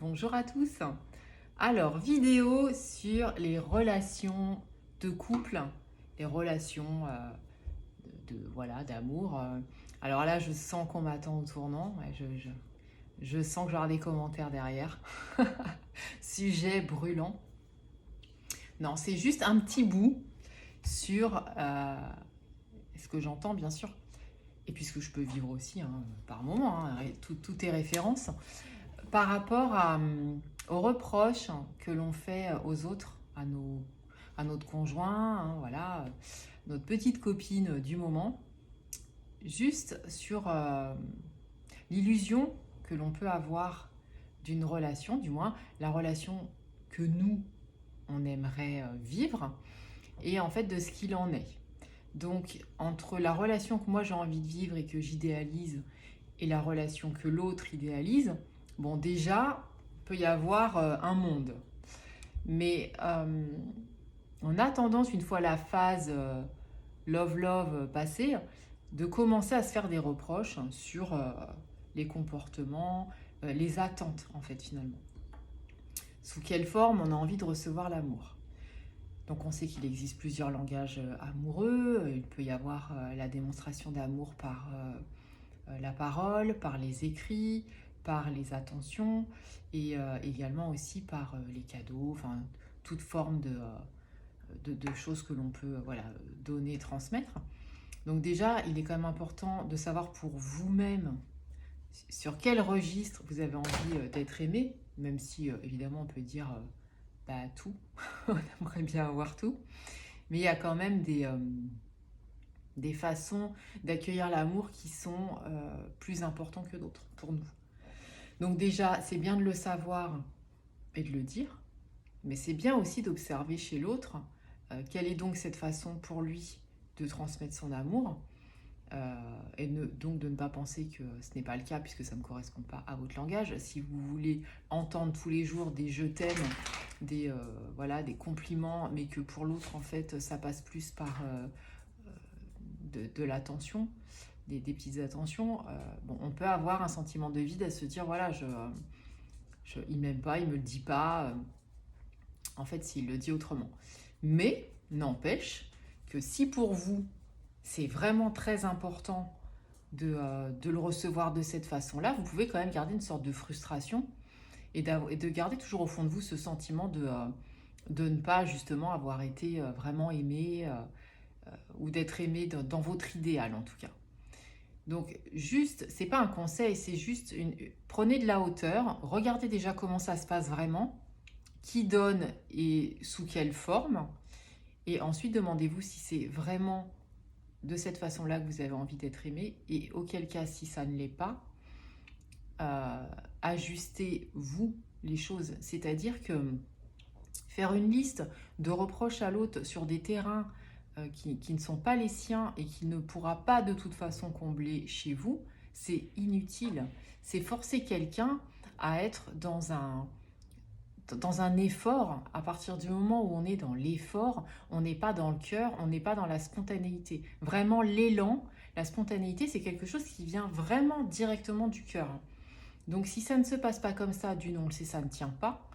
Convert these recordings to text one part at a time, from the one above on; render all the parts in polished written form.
Bonjour à tous. Alors, vidéo sur les relations de couple, les relations voilà, d'amour. Alors là, je sens qu'on m'attend au tournant. Ouais, je sens que j'aurai des commentaires derrière. Sujet brûlant. Non, c'est juste un petit bout sur ce que j'entends, bien sûr, et puis ce que je peux vivre aussi par moment. Tout est référence. Par rapport aux reproches que l'on fait aux autres, à notre conjoint, voilà, notre petite copine du moment, juste sur l'illusion que l'on peut avoir d'une relation, du moins la relation que nous, on aimerait vivre, et en fait de ce qu'il en est. Donc, entre la relation que moi j'ai envie de vivre et que j'idéalise, et la relation que l'autre idéalise, bon, déjà, il peut y avoir un monde. Mais on a tendance, une fois la phase love-love passée, de commencer à se faire des reproches sur les comportements, les attentes, en fait, finalement. Sous quelle forme on a envie de recevoir l'amour. Donc on sait qu'il existe plusieurs langages amoureux. Il peut y avoir la démonstration d'amour par la parole, par les écrits, par les attentions et également aussi par les cadeaux, enfin toute forme de choses que l'on peut voilà, donner, transmettre. Donc déjà, il est quand même important de savoir pour vous-même sur quel registre vous avez envie d'être aimé, même si évidemment on peut dire bah, tout, on aimerait bien avoir tout, mais il y a quand même des façons d'accueillir l'amour qui sont plus importantes que d'autres pour nous. Donc déjà, c'est bien de le savoir et de le dire, mais c'est bien aussi d'observer chez l'autre quelle est donc cette façon pour lui de transmettre son amour, donc de ne pas penser que ce n'est pas le cas puisque ça ne correspond pas à votre langage. Si vous voulez entendre tous les jours des je t'aime, voilà, des compliments, mais que pour l'autre en fait ça passe plus par de l'attention, des petites attentions, bon, on peut avoir un sentiment de vide à se dire voilà, il m'aime pas, il me le dit pas, en fait s'il le dit autrement. Mais n'empêche que si pour vous c'est vraiment très important de le recevoir de cette façon-là, vous pouvez quand même garder une sorte de frustration et de garder toujours au fond de vous ce sentiment de ne pas justement avoir été vraiment aimé ou d'être aimé dans votre idéal en tout cas. Donc juste, c'est pas un conseil, c'est juste prenez de la hauteur, regardez déjà comment ça se passe vraiment, qui donne et sous quelle forme, et ensuite demandez-vous si c'est vraiment de cette façon-là que vous avez envie d'être aimé, et auquel cas, si ça ne l'est pas, ajustez-vous les choses. C'est-à-dire que faire une liste de reproches à l'autre sur des terrains qui ne sont pas les siens et qui ne pourra pas de toute façon combler chez vous, c'est inutile. C'est forcer quelqu'un à être dans un effort. À partir du moment où on est dans l'effort, on n'est pas dans le cœur, on n'est pas dans la spontanéité. Vraiment, l'élan, la spontanéité, c'est quelque chose qui vient vraiment directement du cœur. Donc si ça ne se passe pas comme ça, d'une, on le sait, ça ne tient pas.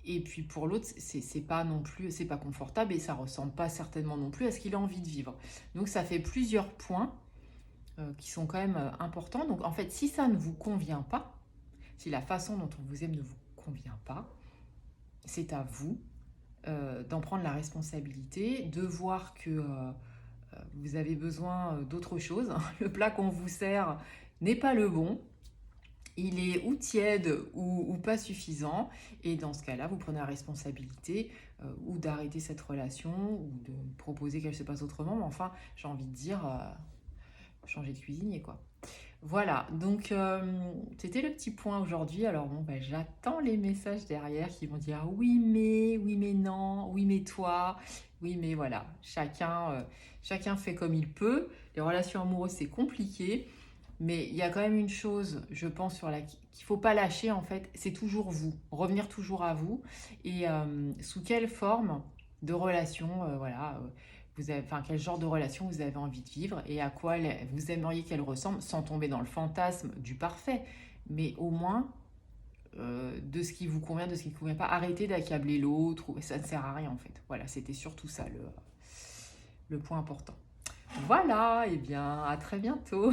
Et puis pour l'autre, c'est pas non plus, c'est pas confortable et ça ressemble pas certainement non plus à ce qu'il a envie de vivre. Donc ça fait plusieurs points qui sont quand même importants. Donc en fait, si ça ne vous convient pas, si la façon dont on vous aime ne vous convient pas, c'est à vous d'en prendre la responsabilité, de voir que vous avez besoin d'autre chose. Le plat qu'on vous sert n'est pas le bon. Il est ou tiède ou pas suffisant, et dans ce cas-là, vous prenez la responsabilité ou d'arrêter cette relation ou de proposer qu'elle se passe autrement, mais enfin, j'ai envie de dire, changer de cuisinier, quoi. Voilà, donc c'était le petit point aujourd'hui. Alors bon, bah, j'attends les messages derrière qui vont dire oui mais non, oui mais toi, oui mais voilà. Chacun fait comme il peut. Les relations amoureuses, c'est compliqué. Mais il y a quand même une chose, je pense, qu'il ne faut pas lâcher, en fait, c'est toujours vous, revenir toujours à vous. Et sous quelle forme de relation, voilà, quel genre de relation vous avez envie de vivre et à quoi vous aimeriez qu'elle ressemble, sans tomber dans le fantasme du parfait. Mais au moins, de ce qui vous convient, de ce qui ne convient pas. Arrêtez d'accabler l'autre, ça ne sert à rien en fait. Voilà, c'était surtout ça le point important. Voilà, et bien à très bientôt.